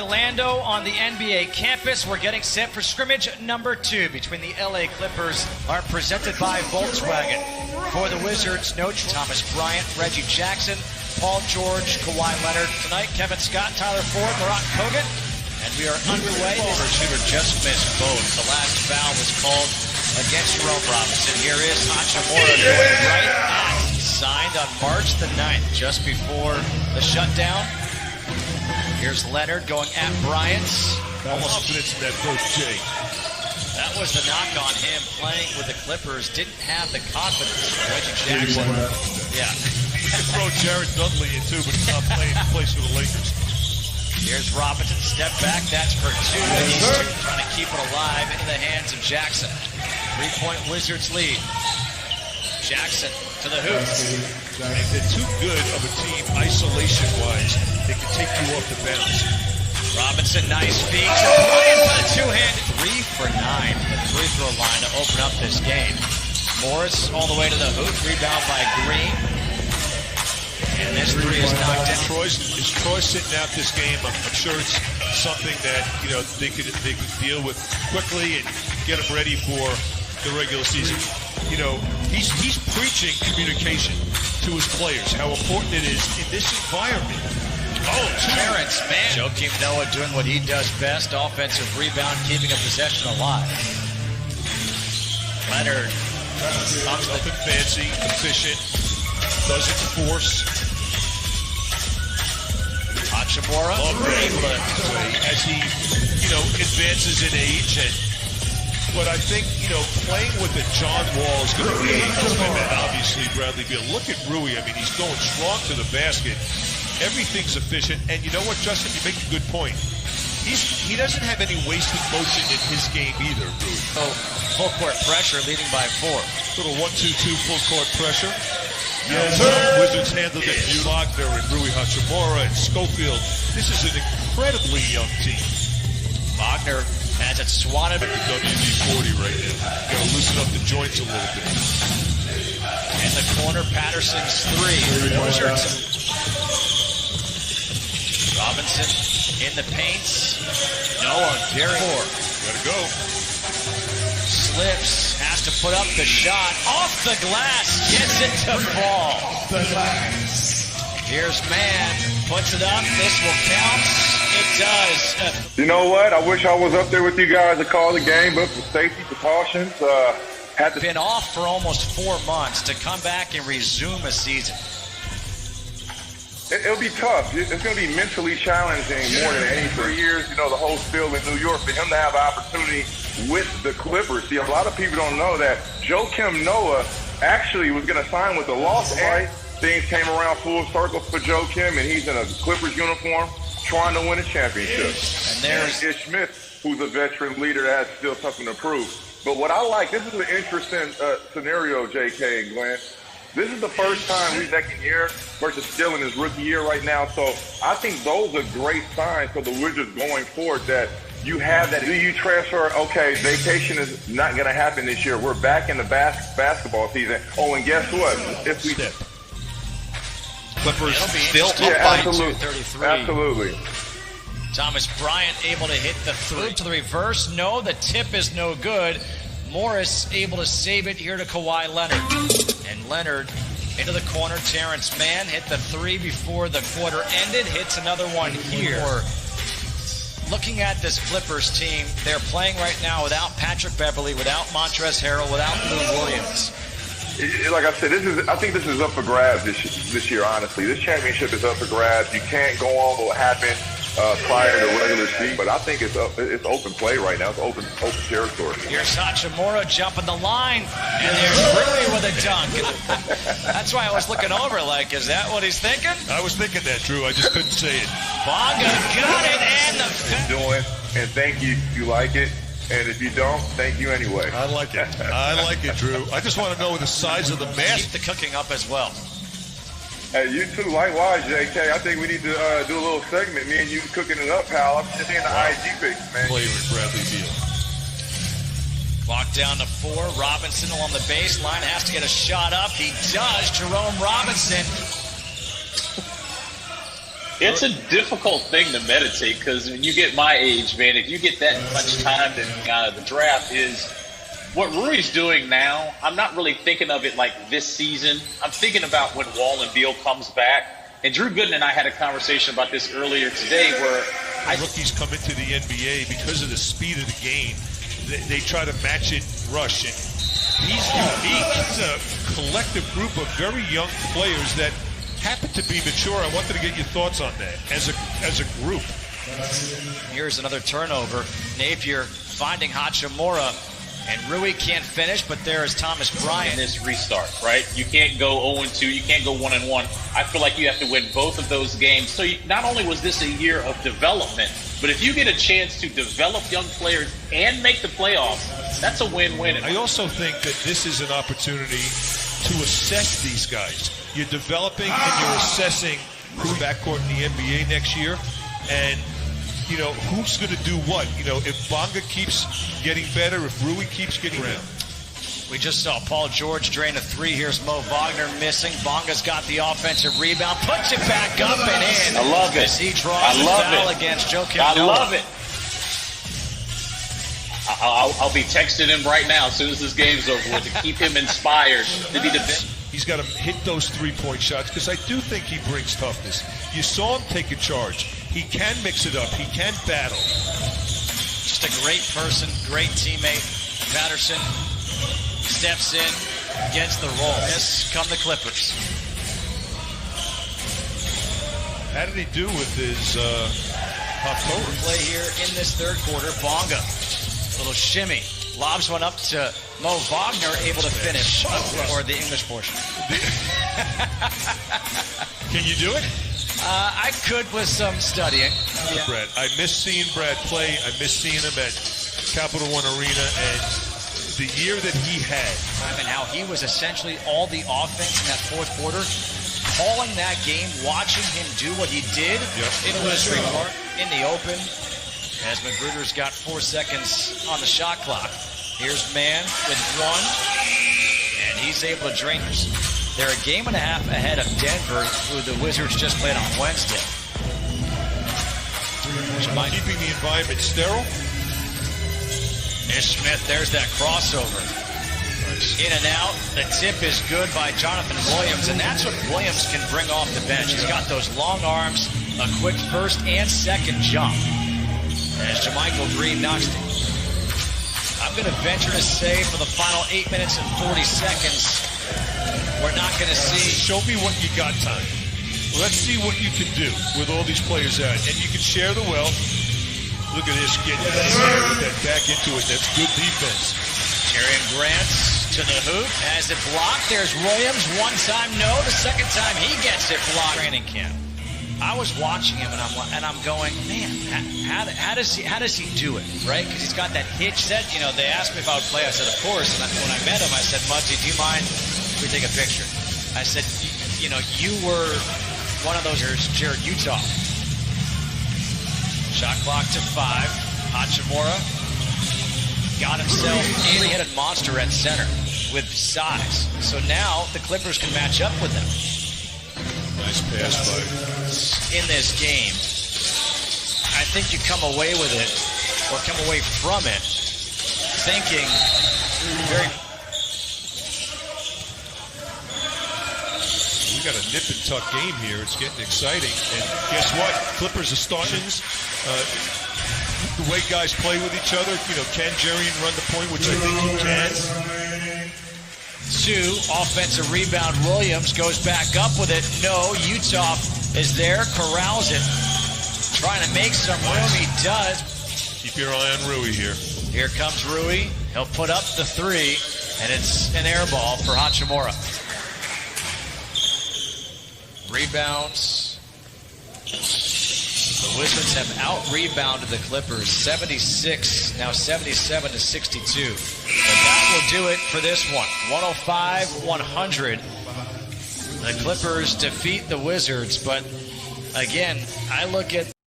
Orlando on the NBA campus. We're getting set for scrimmage number 2 between the LA Clippers, are presented by Volkswagen. For the Wizards, Noach, Thomas Bryant, Reggie Jackson, Paul George, Kawhi Leonard. Tonight, Kevin Scott, Tyler Ford, Morant Kogan. And we are underway. The shooter just missed both. The last foul was called against Jerome Robinson. Here is Hachimura going right at. Signed on March the 9th, just before the shutdown. Here's Leonard going at Bryant. Almost confidence in that first J. That was the knock on him playing with the Clippers. Didn't have the confidence. Reggie Jackson. Yeah. You can throw Jared Dudley in too, but he's not playing in place for the Lakers. Here's Robinson, step back, that's for 2. And he's trying to keep it alive into the hands of Jackson. 3-point Wizards lead. Jackson to the hoop. If they're too good of a team isolation-wise, they can take you off the bounce. Robinson, nice feed. Bryant for the two-handed. 3 for 9 from the free throw line to open up this game. Morris all the way to the hoop. Rebound by Green. And this 3 is knocked in. Is Troy sitting out this game? I'm sure it's something that they could deal with quickly and get him ready for the regular season. He's preaching communication to his players, how important it is in this environment. Oh, Terrence Mann. Joakim Noah doing what he does best, offensive rebound, keeping a possession alive. Leonard. Nothing fancy, efficient, doesn't force. Hachimura. As he, advances in age but I think, playing with the John Wall is going to be a element, obviously, Bradley Beal. Look at Rui. I mean, he's going strong to the basket. Everything's efficient. And you know what, Justin? You make a good point. He doesn't have any wasted motion in his game either, Rui. So, full court pressure, leading by 4. Little 1-2-2 full court pressure. Yes, Wizards handled it. Bullock, there and Rui Hachimura and Schofield. This is an incredibly young team. Wagner has it swatted. Like the WD-40 right now. Got to loosen up the joints a little bit. In the corner, Patterson's 3. Wizards. Robinson in the paints. Noah, very 4. Gotta go. Slips, has to put up the shot. Off the glass, gets it to fall. Here's Mann, puts it up. This will count. It does. You know what? I wish I was up there with you guys to call the game, but for safety precautions, had to. Been off for almost 4 months to come back and resume a season. It'll be tough. It's going to be mentally challenging more than any 3 years. The whole spill in New York, for him to have an opportunity with the Clippers. See, a lot of people don't know that Joakim Noah actually was going to sign with the Los Angeles. Things came around full circle for Joakim, and he's in a Clippers uniform trying to win a championship. And there's Ish Smith, who's a veteran leader that has still something to prove. But what I like, this is an interesting scenario, JK and Glenn. This is the first time we're second year versus still in his rookie year right now. So I think those are great signs for the Wizards going forward that you have that. Do you transfer? Okay, vacation is not going to happen this year. We're back in the basketball season. Oh, and guess what? If we Clippers still up by 233. Absolutely. Thomas Bryant able to hit the 3 to the reverse. No, the tip is no good. Morris able to save it here to Kawhi Leonard. And Leonard into the corner. Terrence Mann hit the 3 before the quarter ended. Hits another one here. Looking at this Clippers team, they're playing right now without Patrick Beverley, without Montrezl Harrell, without Lou Williams. Like I said, I think this is up for grabs this year, honestly. This championship is up for grabs. You can't go on what happened prior to regular season, but I think it's open play right now. It's open territory. Here's Hachimura jumping the line, and there's Rui with a dunk. That's why I was looking over like, is that what he's thinking? I was thinking that, Drew. I just couldn't say it. Bonga got it, and the doing, and thank you. You like it. And if you don't, thank you anyway. I like it. I like it, Drew. I just want to know the size of the mask. Keep the cooking up as well. Hey, you too. Likewise, JK. I think we need to do a little segment. Me and you cooking it up, pal. I'm just seeing the IG pics, man. Player in Bradley Beal. Clock down to 4. Robinson along the baseline has to get a shot up. He does. Jerome Robinson. It's a difficult thing to meditate because when you get my age, man, if you get that much time, then the draft is what Rui's doing now. I'm not really thinking of it like this season. I'm thinking about when Wall and Beal comes back. And Drew Gooden and I had a conversation about this earlier today where rookies come into the NBA because of the speed of the game. They try to match it, rush it. He's unique. He's a collective group of very young players that happen to be mature. I wanted to get your thoughts on that as a group. Here's another turnover. Napier finding Hachimura, and Rui can't finish, but there is Thomas Bryant. This restart, right? You can't go 0-2. You can't go 1-1. I feel like you have to win both of those games. So not only was this a year of development, but if you get a chance to develop young players and make the playoffs, that's a win-win. I also think that this is an opportunity to assess these guys. You're developing and you're assessing who's backcourt in the NBA next year, and you know who's going to do what. You know, if Bonga keeps getting better, if Rui keeps getting better. We just saw Paul George drain a three. Here's Mo Wagner missing. Bonga's got the offensive rebound, puts it back up and in. I love it. As he draws a foul against Joakim Noah. I love it. I'll be texting him right now as soon as this game's over with to keep him inspired to be the best. He's got to hit those three-point shots because I do think he brings toughness. You saw him take a charge. He can mix it up. He can battle. Just a great person, great teammate. Patterson steps in, gets the roll. Yes, come the Clippers. How did he do with his October play here in this third quarter? Bonga, little shimmy. Lobs one up to Mo Wagner, able to finish for the English portion. Can you do it? I could with some studying. Yeah. Brad, I miss seeing Brad play. I miss seeing him at Capital One Arena, and the year that he had. And how he was essentially all the offense in that fourth quarter. Calling that game, watching him do what he did, it was remarkable in the open. As Magruder's got 4 seconds on the shot clock. Here's Mann with one, and he's able to drain. They're a game and a half ahead of Denver, who the Wizards just played on Wednesday. Keeping the environment sterile. Ish Smith, there's that crossover. In and out. The tip is good by Jonathan Williams, and that's what Williams can bring off the bench. He's got those long arms, a quick first and second jump. As JaMychal Green knocks it. I'm going to venture to say for the final 8 minutes and 40 seconds, we're not going to see. Show me what you got, time. Let's see what you can do with all these players out. And you can share the wealth. Look at this, getting that back into it. That's good defense. Jerian Grant to the hoop. Has it blocked. There's Williams. One time, no. The second time, he gets it blocked. Training camp. I was watching him, and I'm going, man, how does he do it, right? Because he's got that hitch set. You know, they asked me if I would play. I said, of course. And when I met him, I said, Muggsy, do you mind if we take a picture? I said, you know, you were one of those. Here's Jared Utah. Shot clock to 5. Hachimura got himself a three-headed monster at center with size. So now the Clippers can match up with them. Nice pass by. In this game, I think you come away with it, or come away from it, thinking very. We got a nip and tuck game here. It's getting exciting. And guess what? Clippers are starting. The way guys play with each other, you know, can Jerian run the point, which I think he can. 2, offensive rebound. Williams goes back up with it. No, Utah is there, corrals it, trying to make some room. He does. Keep your eye on Rui here. Here comes Rui. He'll put up the 3, and it's an air ball for Hachimura. Rebounds. The Wizards have out-rebounded the Clippers 76, now 77 to 62. But that will do it for this one. 105-100. The Clippers defeat the Wizards, but again, I look at